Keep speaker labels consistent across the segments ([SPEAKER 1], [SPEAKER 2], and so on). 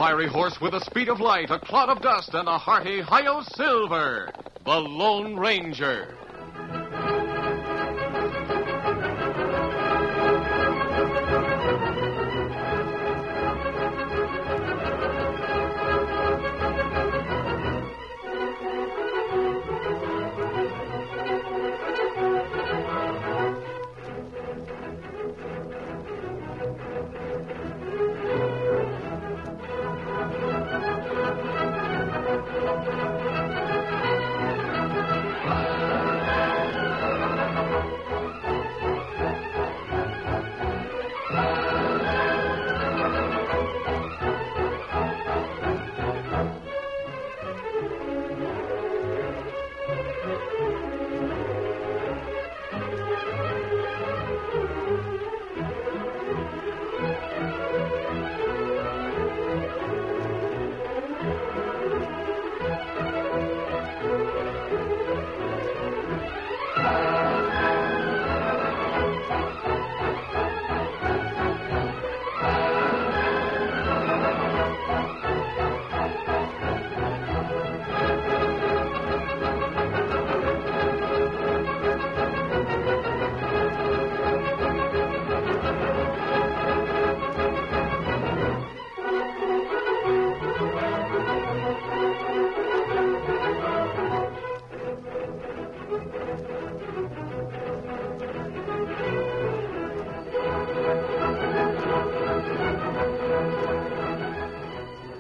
[SPEAKER 1] fiery horse with the speed of light, a clod of dust, and a hearty Hi-Yo Silver, the Lone Ranger.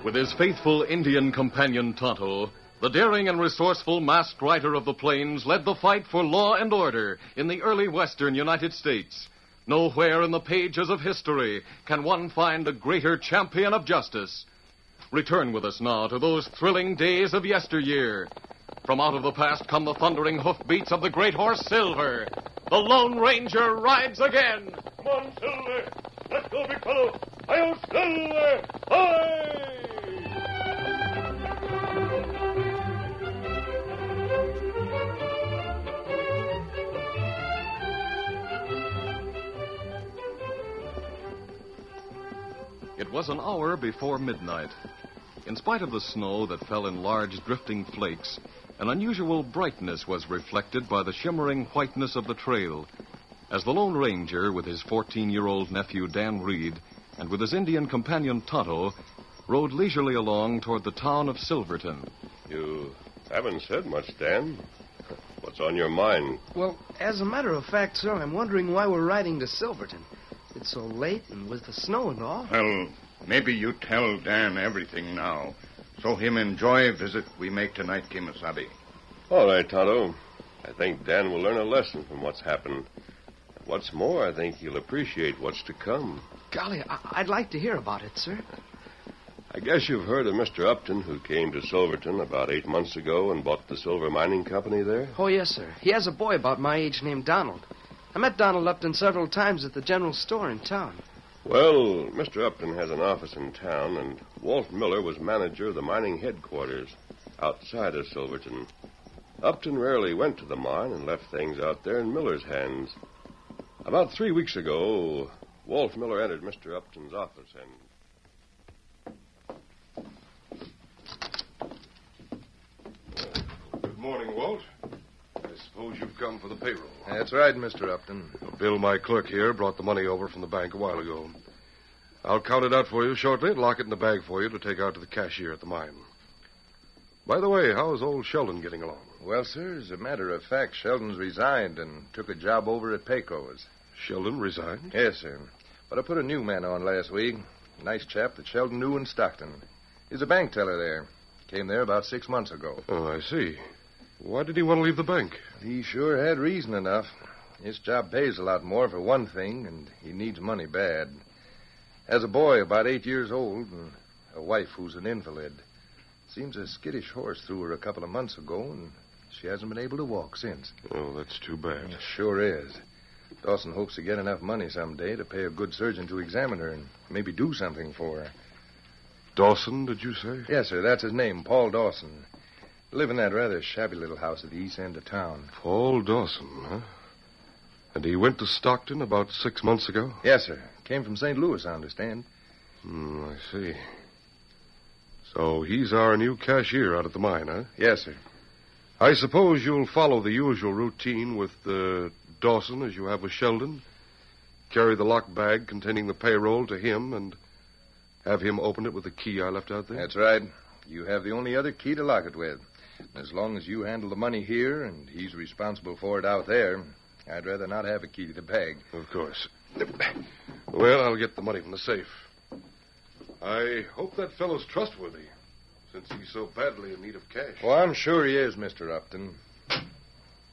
[SPEAKER 1] With his faithful Indian companion Tonto, the daring and resourceful masked rider of the plains led the fight for law and order in the early western United States. Nowhere in the pages of history can one find a greater champion of justice. Return with us now to those thrilling days of yesteryear. From out of the past come the thundering hoofbeats of the great horse Silver. The Lone Ranger rides again.
[SPEAKER 2] Come on, Silver. Let's go, big fellow. Hi-Yo Silver! Hi!
[SPEAKER 1] It was an hour before midnight. In spite of the snow that fell in large drifting flakes, an unusual brightness was reflected by the shimmering whiteness of the trail as the Lone Ranger, with his 14-year-old nephew Dan Reed and with his Indian companion Tonto, rode leisurely along toward the town of Silverton.
[SPEAKER 2] You haven't said much, Dan. What's on your mind?
[SPEAKER 3] Well, as a matter of fact, sir, I'm wondering why we're riding to Silverton. It's so late and with the snow and all.
[SPEAKER 4] Well, maybe you tell Dan everything now, so him enjoy visit we make tonight, Kimasabi.
[SPEAKER 2] All right, Tonto. I think Dan will learn a lesson from what's happened. What's more, I think he'll appreciate what's to come.
[SPEAKER 3] Golly, I'd like to hear about it, sir.
[SPEAKER 2] I guess you've heard of Mr. Upton, who came to Silverton about 8 months ago and bought the silver mining company there?
[SPEAKER 3] Oh, yes, sir. He has a boy about my age named Donald. I met Donald Upton several times at the general store in town.
[SPEAKER 2] Well, Mr. Upton has an office in town, and Walt Miller was manager of the mining headquarters outside of Silverton. Upton rarely went to the mine and left things out there in Miller's hands. About 3 weeks ago, Walt Miller entered Mr. Upton's office and...
[SPEAKER 5] Good morning, Walt. I suppose you've come for the payroll.
[SPEAKER 6] That's right, Mr. Upton.
[SPEAKER 5] Bill, my clerk here, brought the money over from the bank a while ago. I'll count it out for you shortly and lock it in the bag for you to take out to the cashier at the mine. By the way, how's old Sheldon getting along?
[SPEAKER 6] Well, sir, as a matter of fact, Sheldon's resigned and took a job over at Pecos.
[SPEAKER 5] Sheldon resigned?
[SPEAKER 6] Yes, sir. But I put a new man on last week. A nice chap that Sheldon knew in Stockton. He's a bank teller there. Came there about 6 months ago.
[SPEAKER 5] Oh, I see. Why did he want to leave the bank?
[SPEAKER 6] He sure had reason enough. His job pays a lot more for one thing, and he needs money bad. Has a boy about 8 years old and a wife who's an invalid. Seems a skittish horse threw her a couple of months ago, and she hasn't been able to walk since.
[SPEAKER 5] Oh, that's too bad.
[SPEAKER 6] It sure is. Dawson hopes to get enough money someday to pay a good surgeon to examine her and maybe do something for her.
[SPEAKER 5] Dawson, did you say?
[SPEAKER 6] Yes, sir, that's his name, Paul Dawson. Live in that rather shabby little house at the east end of town.
[SPEAKER 5] Paul Dawson, huh? And he went to Stockton about 6 months ago?
[SPEAKER 6] Yes, sir. Came from St. Louis, I understand.
[SPEAKER 5] I see. So he's our new cashier out at the mine, huh?
[SPEAKER 6] Yes, sir.
[SPEAKER 5] I suppose you'll follow the usual routine with Dawson as you have with Sheldon. Carry the locked bag containing the payroll to him and have him open it with the key I left out there?
[SPEAKER 6] That's right. You have the only other key to lock it with. As long as you handle the money here and he's responsible for it out there, I'd rather not have a key to the bag.
[SPEAKER 5] Of course. Well, I'll get the money from the safe. I hope that fellow's trustworthy, since he's so badly in need of cash.
[SPEAKER 6] Well, I'm sure he is, Mr. Upton.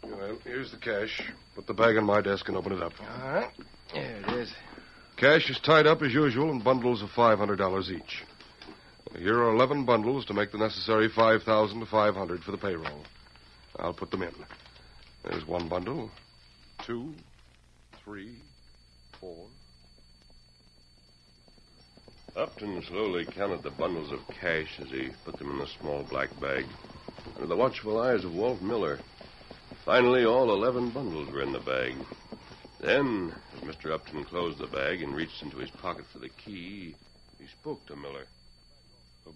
[SPEAKER 5] Well, here's the cash. Put the bag on my desk and open it up.
[SPEAKER 3] All right. There it is.
[SPEAKER 5] Cash is tied up as usual in bundles of $500 each. Here are 11 bundles to make the necessary $5,000 to $500 for the payroll. I'll put them in. There's one bundle, 2, 3, 4.
[SPEAKER 2] Upton slowly counted the bundles of cash as he put them in the small black bag under the watchful eyes of Walt Miller. Finally, all 11 bundles were in the bag. Then, as Mr. Upton closed the bag and reached into his pocket for the key, he spoke to Miller.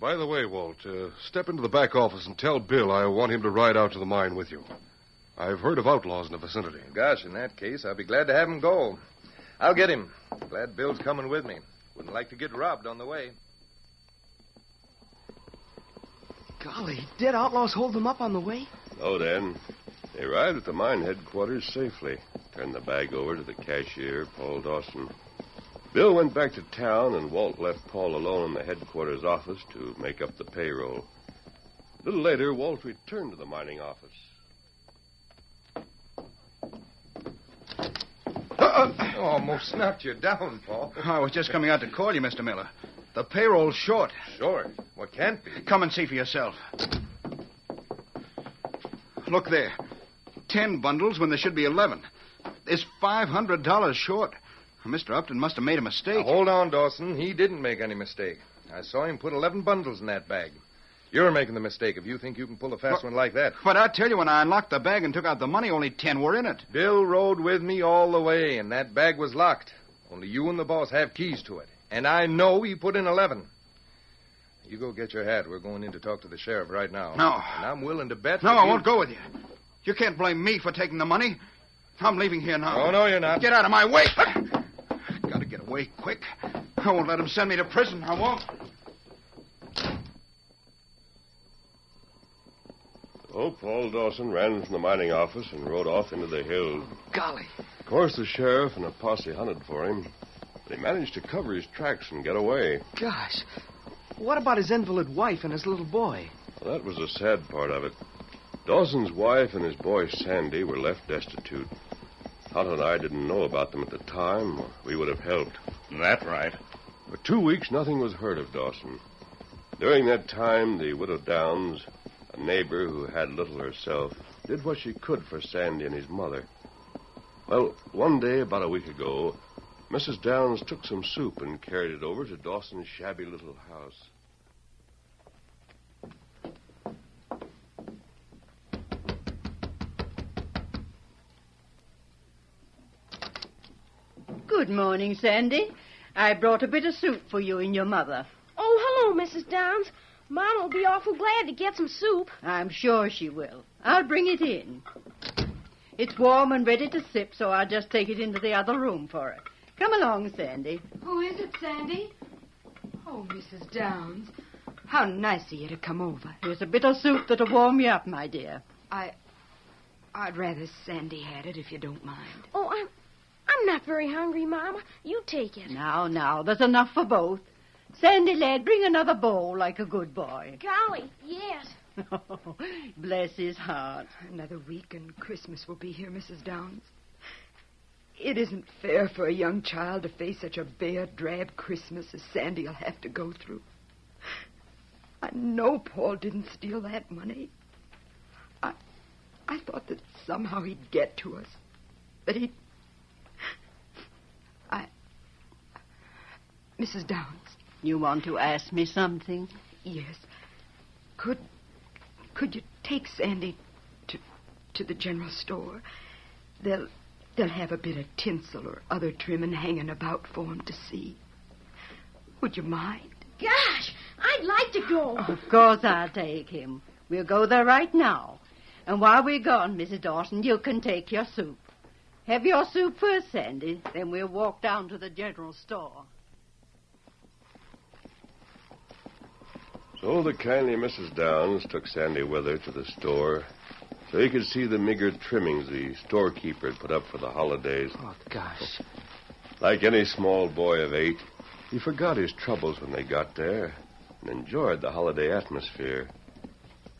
[SPEAKER 5] By the way, Walt, step into the back office and tell Bill I want him to ride out to the mine with you. I've heard of outlaws in the vicinity.
[SPEAKER 6] Gosh, in that case, I'll be glad to have him go. I'll get him. Glad Bill's coming with me. Wouldn't like to get robbed on the way.
[SPEAKER 3] Golly, did outlaws hold them up on the way?
[SPEAKER 2] No, Dan. They arrived at the mine headquarters safely. Turned the bag over to the cashier, Paul Dawson. Bill went back to town, and Walt left Paul alone in the headquarters office to make up the payroll. A little later, Walt returned to the mining office.
[SPEAKER 6] Almost knocked you down, Paul.
[SPEAKER 7] I was just coming out to call you, Mr. Miller. The payroll's short.
[SPEAKER 6] Sure. What can't be?
[SPEAKER 7] Come and see for yourself. Look there. 10 bundles when there should be 11. There's $500 short. Mr. Upton must have made a mistake.
[SPEAKER 6] Now, hold on, Dawson. He didn't make any mistake. I saw him put 11 bundles in that bag. You're making the mistake if you think you can pull a fast one like that.
[SPEAKER 7] But I tell you, when I unlocked the bag and took out the money, only 10 were in it.
[SPEAKER 6] Bill rode with me all the way, and that bag was locked. Only you and the boss have keys to it. And I know he put in 11. You go get your hat. We're going in to talk to the sheriff right now.
[SPEAKER 7] No.
[SPEAKER 6] And I'm willing to bet...
[SPEAKER 7] No, I won't go with you. You can't blame me for taking the money. I'm leaving here now.
[SPEAKER 6] Oh, no, you're not.
[SPEAKER 7] Get out of my way. Gotta get away quick. I won't let him send me to prison. I won't.
[SPEAKER 2] Oh, Paul Dawson ran from the mining office and rode off into the hills.
[SPEAKER 3] Golly.
[SPEAKER 2] Of course, the sheriff and a posse hunted for him, but he managed to cover his tracks and get away.
[SPEAKER 3] Gosh. What about his invalid wife and his little boy?
[SPEAKER 2] Well, that was the sad part of it. Dawson's wife and his boy, Sandy, were left destitute. Hunt and I didn't know about them at the time, or we would have helped.
[SPEAKER 4] That's right.
[SPEAKER 2] For 2 weeks, nothing was heard of Dawson. During that time, the widow Downs, a neighbor who had little herself, did what she could for Sandy and his mother. Well, one day, about a week ago, Mrs. Downs took some soup and carried it over to Dawson's shabby little house.
[SPEAKER 8] Good morning, Sandy. I brought a bit of soup for you and your mother.
[SPEAKER 9] Oh, hello, Mrs. Downs. Mom will be awful glad to get some soup.
[SPEAKER 8] I'm sure she will. I'll bring it in. It's warm and ready to sip, so I'll just take it into the other room for her. Come along, Sandy.
[SPEAKER 10] Who is it, Sandy? Oh, Mrs. Downs. How nice of you to come over.
[SPEAKER 8] Here's a bit of soup that'll warm you up, my dear.
[SPEAKER 10] I'd rather Sandy had it, if you don't mind.
[SPEAKER 9] Oh, I'm not very hungry, Mama. You take it.
[SPEAKER 8] Now, there's enough for both. Sandy, lad, bring another bowl like a good boy.
[SPEAKER 9] Golly, yes.
[SPEAKER 8] Oh, bless his heart.
[SPEAKER 10] Another week and Christmas will be here, Mrs. Downs. It isn't fair for a young child to face such a bare, drab Christmas as Sandy'll have to go through. I know Paul didn't steal that money. I thought that somehow he'd get to us. But he... Mrs. Downs.
[SPEAKER 8] You want to ask me something?
[SPEAKER 10] Yes. Could you take Sandy to the general store? They'll have a bit of tinsel or other trimming hanging about for him to see. Would you mind?
[SPEAKER 9] Gosh, I'd like to go.
[SPEAKER 8] Of course I'll take him. We'll go there right now. And while we're gone, Mrs. Dawson, you can take your soup. Have your soup first, Sandy. Then we'll walk down to the general store.
[SPEAKER 2] So the kindly Mrs. Downs took Sandy with her to the store so he could see the meager trimmings the storekeeper had put up for the holidays.
[SPEAKER 3] Oh, gosh.
[SPEAKER 2] Like any small boy of 8, he forgot his troubles when they got there and enjoyed the holiday atmosphere.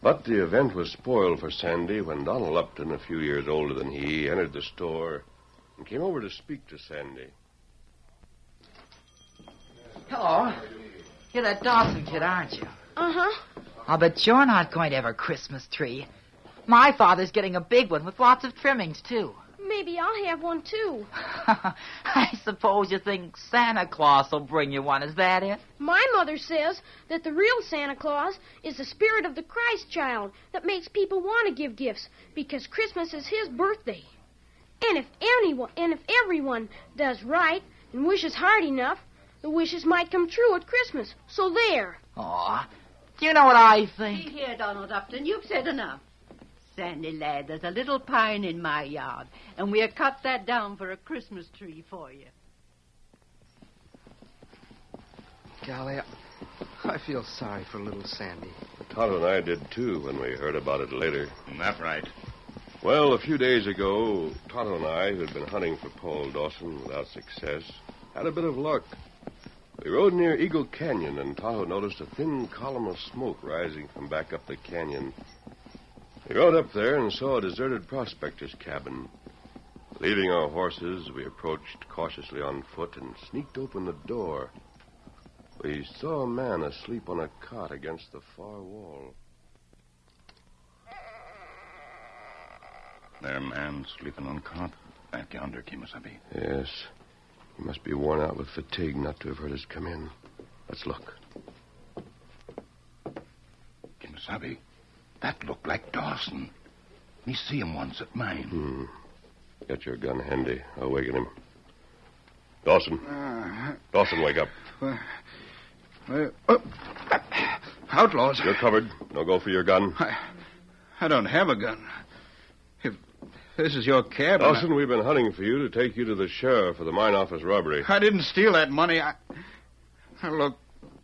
[SPEAKER 2] But the event was spoiled for Sandy when Donald Upton, a few years older than he, entered the store and came over to speak to Sandy.
[SPEAKER 11] Hello. You're that Dawson kid, aren't you?
[SPEAKER 9] Uh-huh.
[SPEAKER 11] I'll bet you're not going to have a Christmas tree. My father's getting a big one with lots of trimmings, too.
[SPEAKER 9] Maybe I'll have one, too.
[SPEAKER 11] I suppose you think Santa Claus will bring you one. Is that it?
[SPEAKER 9] My mother says that the real Santa Claus is the spirit of the Christ child that makes people want to give gifts because Christmas is his birthday. And if everyone does right and wishes hard enough, the wishes might come true at Christmas. So there.
[SPEAKER 11] Aw, do you know what I think?
[SPEAKER 8] See here, Donald Upton, you've said enough. Sandy, lad, there's a little pine in my yard, and we'll cut that down for a Christmas tree for you.
[SPEAKER 3] Golly, I feel sorry for little Sandy.
[SPEAKER 2] Tonto and I did, too, when we heard about it later.
[SPEAKER 4] That's right.
[SPEAKER 2] Well, a few days ago, Tonto and I, who had been hunting for Paul Dawson without success, had a bit of luck. We rode near Eagle Canyon, and Tonto noticed a thin column of smoke rising from back up the canyon. We rode up there and saw a deserted prospector's cabin. Leaving our horses, we approached cautiously on foot and sneaked open the door. We saw a man asleep on a cot against the far wall.
[SPEAKER 4] There, man, sleeping on cot. Back yonder, Kimasabi.
[SPEAKER 2] Yes. He must be worn out with fatigue not to have heard us come in. Let's look.
[SPEAKER 4] Kimasabi, that looked like Dawson. Me see him once at mine.
[SPEAKER 2] Get your gun handy. I'll waken him. Dawson. Dawson, wake up.
[SPEAKER 7] Outlaws.
[SPEAKER 2] You're covered. Now go for your gun.
[SPEAKER 7] I don't have a gun. If this is your cabin...
[SPEAKER 2] Dawson, we've been hunting for you to take you to the sheriff for the mine office robbery.
[SPEAKER 7] I didn't steal that money. Look,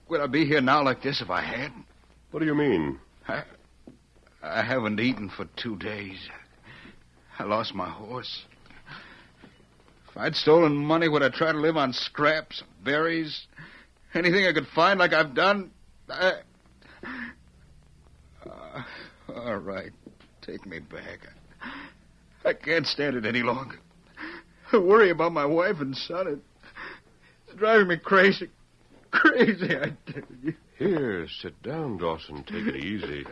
[SPEAKER 7] would I be here now like this if I had?
[SPEAKER 2] What do you mean?
[SPEAKER 7] I haven't eaten for 2 days. I lost my horse. If I'd stolen money, would I try to live on scraps, berries, anything I could find like I've done? All right. Take me back. I can't stand it any longer. I worry about my wife and son. It's driving me crazy. Crazy, I tell you.
[SPEAKER 2] Here, sit down, Dawson. Take it easy.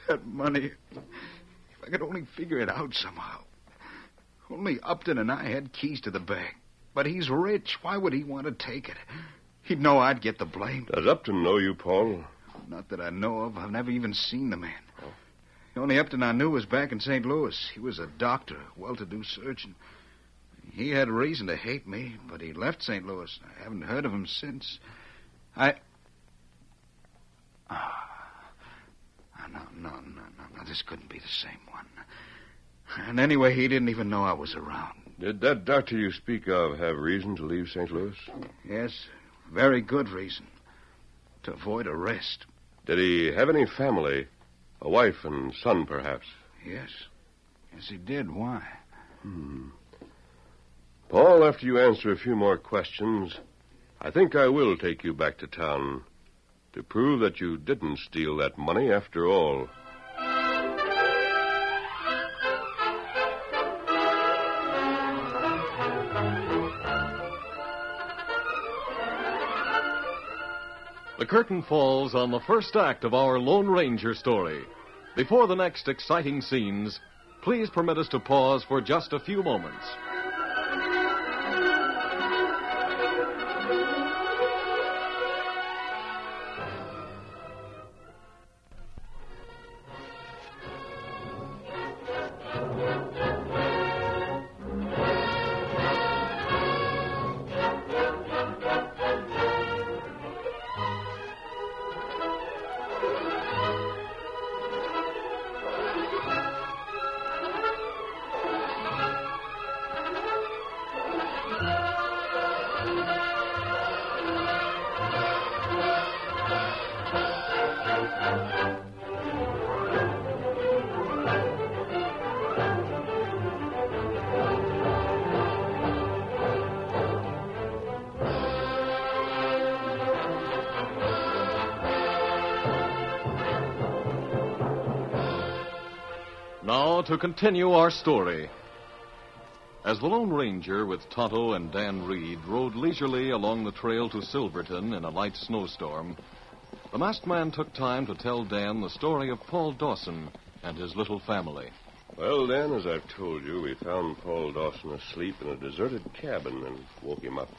[SPEAKER 7] That money, if I could only figure it out somehow. Only Upton and I had keys to the bank. But he's rich. Why would he want to take it? He'd know I'd get the blame.
[SPEAKER 2] Does Upton know you, Paul?
[SPEAKER 7] Not that I know of. I've never even seen the man. Oh. The only Upton I knew was back in St. Louis. He was a doctor, a well-to-do surgeon. He had reason to hate me, but he left St. Louis. I haven't heard of him since. No, this couldn't be the same one. And anyway, he didn't even know I was around.
[SPEAKER 2] Did that doctor you speak of have reason to leave St. Louis?
[SPEAKER 7] Yes, very good reason. To avoid arrest.
[SPEAKER 2] Did he have any family? A wife and son, perhaps?
[SPEAKER 7] Yes. Yes, he did. Why?
[SPEAKER 2] Paul, after you answer a few more questions, I think I will take you back to town to prove that you didn't steal that money after all.
[SPEAKER 1] The curtain falls on the first act of our Lone Ranger story. Before the next exciting scenes, please permit us to pause for just a few moments. to continue our story. As the Lone Ranger with Tonto and Dan Reed rode leisurely along the trail to Silverton in a light snowstorm, the masked man took time to tell Dan the story of Paul Dawson and his little family.
[SPEAKER 2] Well, Dan, as I've told you, we found Paul Dawson asleep in a deserted cabin and woke him up.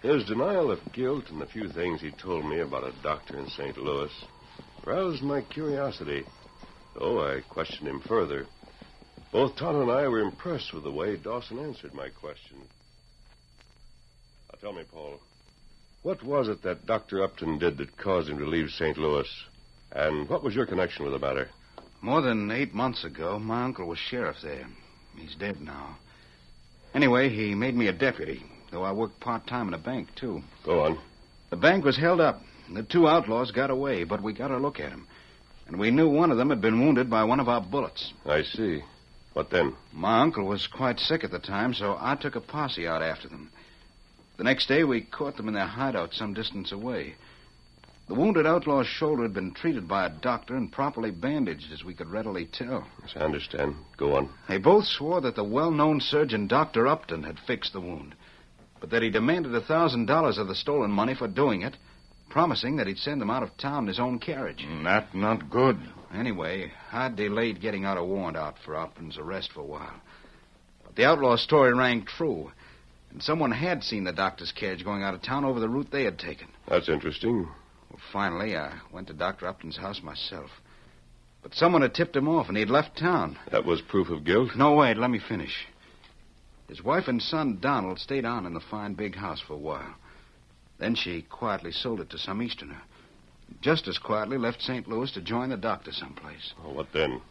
[SPEAKER 2] His denial of guilt and the few things he told me about a doctor in St. Louis roused my curiosity, so I questioned him further. Both Tonto and I were impressed with the way Dawson answered my question. Now, tell me, Paul, what was it that Dr. Upton did that caused him to leave St. Louis? And what was your connection with the matter?
[SPEAKER 7] More than 8 months ago, my uncle was sheriff there. He's dead now. Anyway, he made me a deputy, though I worked part-time in a bank, too.
[SPEAKER 2] Go on.
[SPEAKER 7] The bank was held up. The 2 outlaws got away, but we got a look at them. And we knew one of them had been wounded by one of our bullets.
[SPEAKER 2] I see. What then?
[SPEAKER 7] My uncle was quite sick at the time, so I took a posse out after them. The next day, we caught them in their hideout some distance away. The wounded outlaw's shoulder had been treated by a doctor and properly bandaged, as we could readily tell.
[SPEAKER 2] Yes, I understand. Go on.
[SPEAKER 7] They both swore that the well-known surgeon, Dr. Upton, had fixed the wound, but that he demanded $1,000 of the stolen money for doing it, promising that he'd send them out of town in his own carriage.
[SPEAKER 4] That's not good.
[SPEAKER 7] Anyway, I delayed getting out a warrant out for Upton's arrest for a while. But the outlaw's story rang true, and someone had seen the doctor's carriage going out of town over the route they had taken.
[SPEAKER 2] That's interesting.
[SPEAKER 7] Well, finally, I went to Dr. Upton's house myself. But someone had tipped him off, and he'd left town.
[SPEAKER 2] That was proof of guilt?
[SPEAKER 7] No, wait, let me finish. His wife and son, Donald, stayed on in the fine big house for a while. Then she quietly sold it to some Easterner. Just as quietly left St. Louis to join the doctor someplace.
[SPEAKER 2] Well, what then?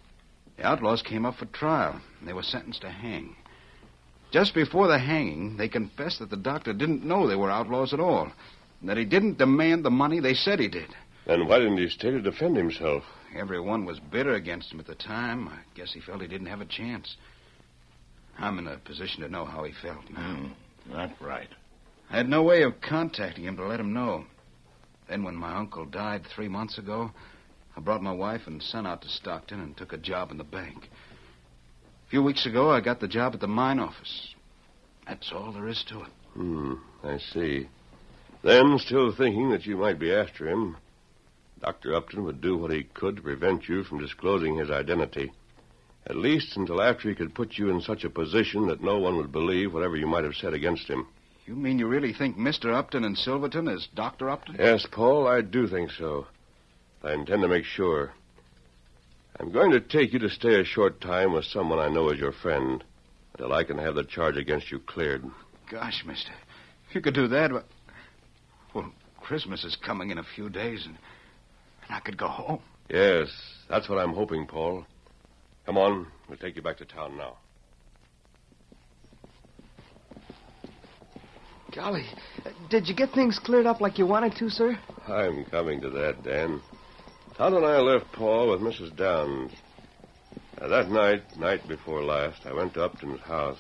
[SPEAKER 7] The outlaws came up for trial, and they were sentenced to hang. Just before the hanging, they confessed that the doctor didn't know they were outlaws at all, and that he didn't demand the money they said he did.
[SPEAKER 2] Then why didn't he stay to defend himself?
[SPEAKER 7] Everyone was bitter against him at the time. I guess he felt he didn't have a chance. I'm in a position to know how he felt now.
[SPEAKER 4] That's right.
[SPEAKER 7] I had no way of contacting him to let him know. Then when my uncle died 3 months ago, I brought my wife and son out to Stockton and took a job in the bank. A few weeks ago, I got the job at the mine office. That's all there is to it.
[SPEAKER 2] I see. Then, still thinking that you might be after him, Dr. Upton would do what he could to prevent you from disclosing his identity. At least until after he could put you in such a position that no one would believe whatever you might have said against him.
[SPEAKER 7] You mean you really think Mr. Upton in Silverton is Dr. Upton?
[SPEAKER 2] Yes, Paul, I do think so. I intend to make sure. I'm going to take you to stay a short time with someone I know is your friend, until I can have the charge against you cleared.
[SPEAKER 7] Gosh, mister, if you could do that, well, Christmas is coming in a few days, and I could go home.
[SPEAKER 2] Yes, that's what I'm hoping, Paul. Come on, we'll take you back to town now.
[SPEAKER 3] Golly, did you get things cleared up like you wanted to, sir?
[SPEAKER 2] I'm coming to that, Dan. Tonto and I left Paul with Mrs. Downs. That night before last, I went to Upton's house.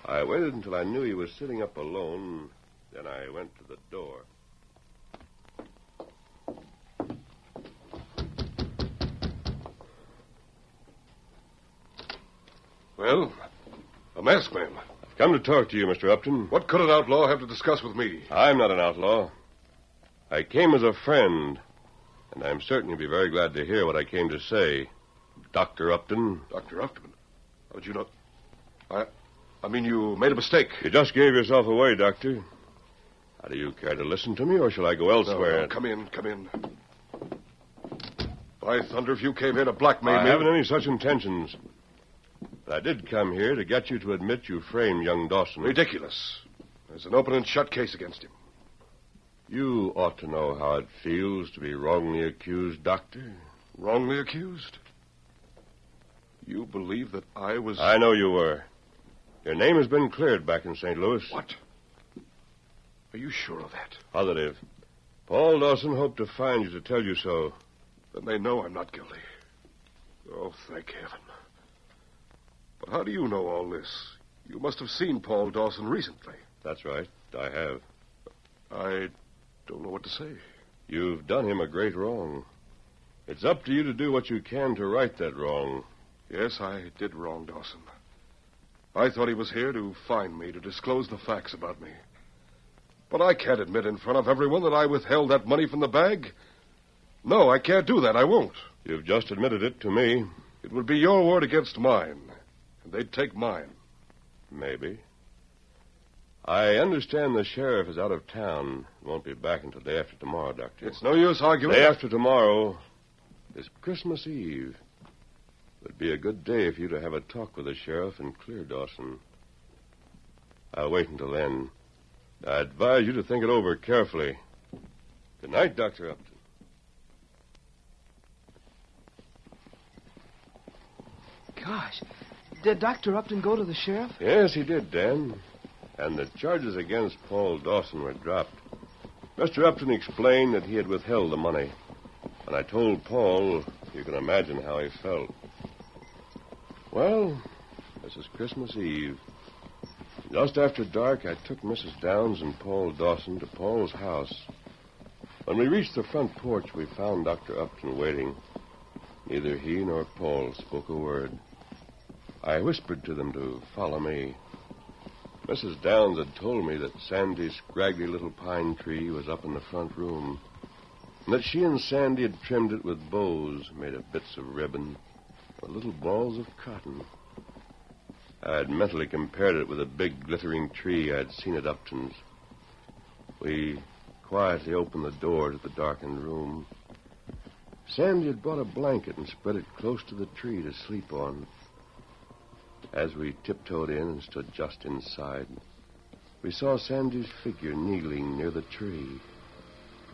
[SPEAKER 2] I waited until I knew he was sitting up alone. Then I went to the door.
[SPEAKER 5] Well, a masked man.
[SPEAKER 2] I've come to talk to you, Mr. Upton.
[SPEAKER 5] What could an outlaw have to discuss with me?
[SPEAKER 2] I'm not an outlaw. I came as a friend, and I'm certain you'll be very glad to hear what I came to say. Dr. Upton.
[SPEAKER 5] Dr. Upton? How did you know? I mean, you made a mistake.
[SPEAKER 2] You just gave yourself away, Doctor. Now, do you care to listen to me, or shall I go elsewhere?
[SPEAKER 5] No, come in. By thunder, if you came here to blackmail me...
[SPEAKER 2] I haven't any such intentions. But I did come here to get you to admit you framed young Dawson.
[SPEAKER 5] Ridiculous. There's an open and shut case against him.
[SPEAKER 2] You ought to know how it feels to be wrongly accused, Doctor.
[SPEAKER 5] Wrongly accused? You believe that I was...
[SPEAKER 2] I know you were. Your name has been cleared back in St. Louis.
[SPEAKER 5] What? Are you sure of that?
[SPEAKER 2] Positive. Paul Dawson hoped to find you to tell you so.
[SPEAKER 5] Then they know I'm not guilty. Oh, thank heaven. But how do you know all this? You must have seen Paul Dawson recently.
[SPEAKER 2] That's right. I have.
[SPEAKER 5] I don't know what to say.
[SPEAKER 2] You've done him a great wrong. It's up to you to do what you can to right that wrong.
[SPEAKER 5] Yes, I did wrong Dawson. I thought he was here to find me, to disclose the facts about me. But I can't admit in front of everyone that I withheld that money from the bag. No, I can't do that. I won't.
[SPEAKER 2] You've just admitted it to me.
[SPEAKER 5] It would be your word against mine, and they'd take mine.
[SPEAKER 2] Maybe. I understand the sheriff is out of town. Won't be back until day after tomorrow, Doctor.
[SPEAKER 5] It's no use arguing.
[SPEAKER 2] Day after tomorrow is Christmas Eve. It'd be a good day for you to have a talk with the sheriff and clear Dawson. I'll wait until then. I advise you to think it over carefully. Good night, Dr. Upton.
[SPEAKER 3] Gosh, did Dr. Upton go to the sheriff?
[SPEAKER 2] Yes, he did, Dan. And the charges against Paul Dawson were dropped. Mr. Upton explained that he had withheld the money. When I told Paul, you can imagine how he felt. Well, this is Christmas Eve. Just after dark, I took Mrs. Downs and Paul Dawson to Paul's house. When we reached the front porch, we found Dr. Upton waiting. Neither he nor Paul spoke a word. I whispered to them to follow me. Mrs. Downs had told me that Sandy's scraggly little pine tree was up in the front room, and that she and Sandy had trimmed it with bows made of bits of ribbon or little balls of cotton. I had mentally compared it with a big, glittering tree I had seen at Upton's. We quietly opened the door to the darkened room. Sandy had brought a blanket and spread it close to the tree to sleep on. As we tiptoed in and stood just inside, we saw Sandy's figure kneeling near the tree.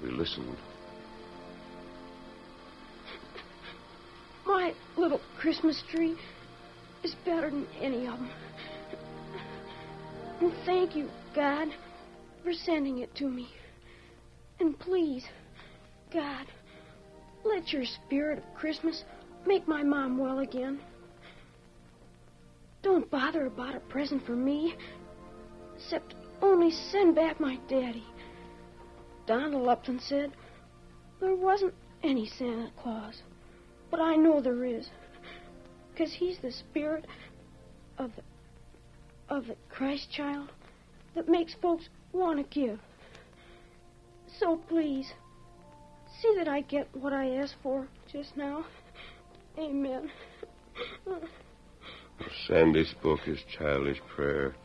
[SPEAKER 2] We listened.
[SPEAKER 9] My little Christmas tree is better than any of them. And thank you, God, for sending it to me. And please, God, let your spirit of Christmas make my mom well again. Don't bother about a present for me, except only send back my daddy. Donald Upton said there wasn't any Santa Claus, but I know there is, because he's the spirit of the Christ child that makes folks want to give. So please, see that I get what I asked for just now. Amen.
[SPEAKER 2] Sandy spoke his childish prayer.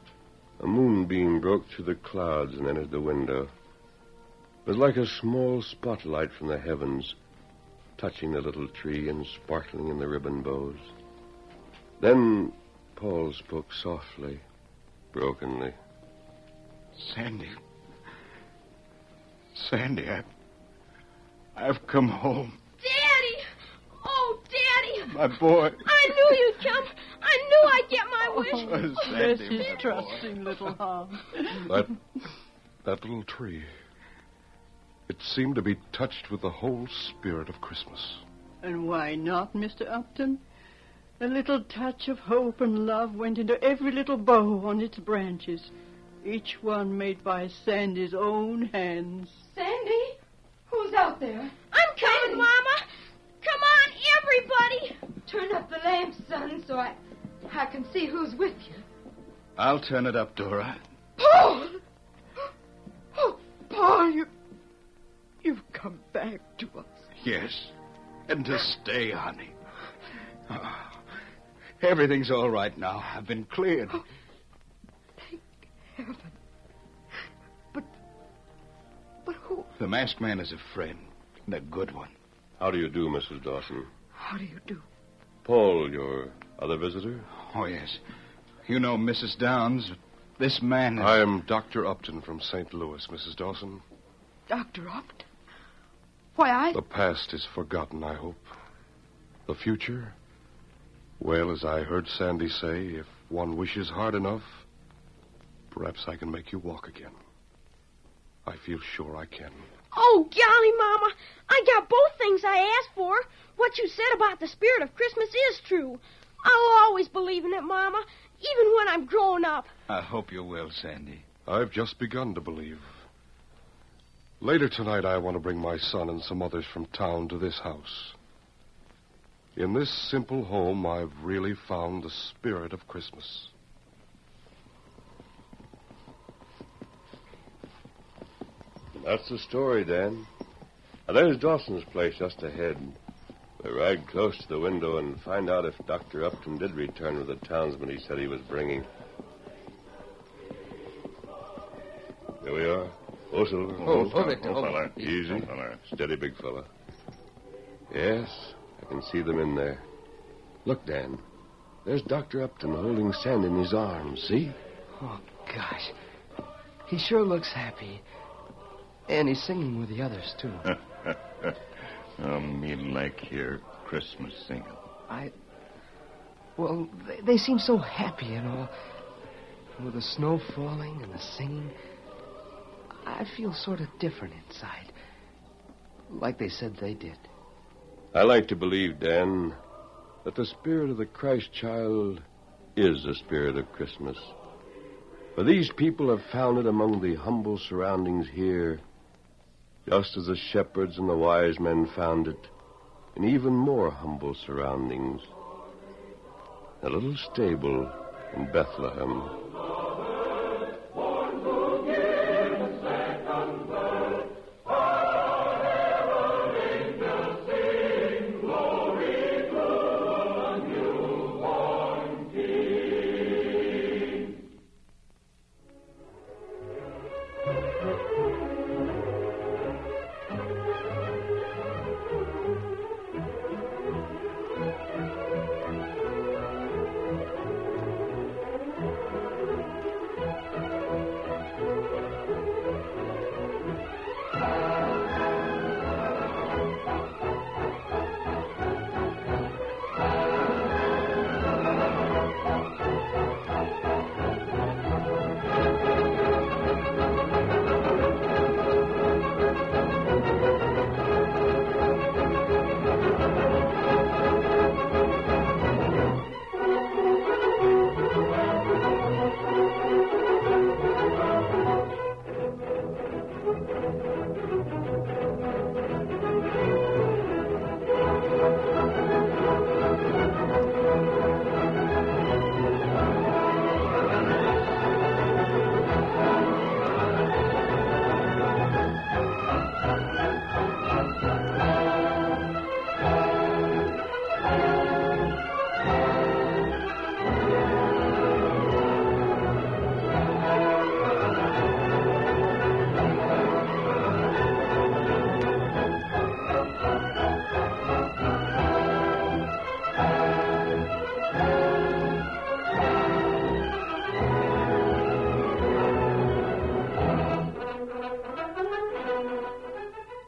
[SPEAKER 2] A moonbeam broke through the clouds and entered the window. It was like a small spotlight from the heavens, touching the little tree and sparkling in the ribbon bows. Then Paul spoke softly, brokenly.
[SPEAKER 7] Sandy, I've come home.
[SPEAKER 9] Daddy! Oh, Daddy!
[SPEAKER 7] My boy.
[SPEAKER 9] I knew you'd come. I knew I'd get my wish.
[SPEAKER 11] Bless his trusting little heart.
[SPEAKER 5] That little tree, it seemed to be touched with the whole spirit of Christmas.
[SPEAKER 11] And why not, Mr. Upton? A little touch of hope and love went into every little bow on its branches, each one made by Sandy's own hands.
[SPEAKER 10] Sandy? Who's out there?
[SPEAKER 9] I'm coming, Mama. Come on, everybody.
[SPEAKER 10] Turn up the lamp, son, so I can see who's with you.
[SPEAKER 7] I'll turn it up, Dora.
[SPEAKER 10] Paul! Oh, Paul, you've come back to us.
[SPEAKER 7] Yes, and to stay, honey. Oh, everything's all right now. I've been cleared.
[SPEAKER 10] Oh, thank heaven. But who?
[SPEAKER 7] The masked man is a friend, and a good one.
[SPEAKER 2] How do you do, Mrs. Dawson?
[SPEAKER 10] How do you do?
[SPEAKER 2] Paul, your other visitor?
[SPEAKER 7] Oh, yes. You know Mrs. Downs. This man is...
[SPEAKER 5] I am Dr. Upton from St. Louis, Mrs. Dawson.
[SPEAKER 10] Dr. Upton? Why,
[SPEAKER 5] The past is forgotten, I hope. The future? Well, as I heard Sandy say, if one wishes hard enough, perhaps I can make you walk again. I feel sure I can.
[SPEAKER 9] Oh, golly, Mama. I got both things I asked for. What you said about the spirit of Christmas is true. I'll always believe in it, Mama, even when I'm grown up.
[SPEAKER 7] I hope you will, Sandy.
[SPEAKER 5] I've just begun to believe. Later tonight, I want to bring my son and some others from town to this house. In this simple home, I've really found the spirit of Christmas.
[SPEAKER 2] That's the story, Dan. Now, there's Dawson's place just ahead. We'll ride close to the window and find out if Dr. Upton did return with the townsman he said he was bringing. Here we are. Oh, Silver.
[SPEAKER 6] Fella.
[SPEAKER 2] Easy. Steady, big fella. Yes, I can see them in there. Look, Dan. There's Dr. Upton holding Sandy in his arms, see?
[SPEAKER 3] Oh, gosh. He sure looks happy. And he's singing with the others, too.
[SPEAKER 4] Me like your Christmas singing.
[SPEAKER 3] Well, they seem so happy and all. With the snow falling and the singing, I feel sort of different inside. Like they said they did.
[SPEAKER 2] I like to believe, Dan, that the spirit of the Christ child is the spirit of Christmas. For these people have found it among the humble surroundings here, just as the shepherds and the wise men found it in even more humble surroundings. A little stable in Bethlehem.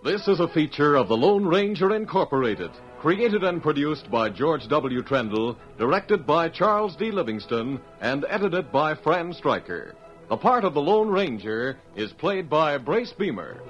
[SPEAKER 1] This is a feature of the Lone Ranger Incorporated, created and produced by George W. Trendle, directed by Charles D. Livingston, and edited by Fran Stryker. The part of the Lone Ranger is played by Brace Beamer.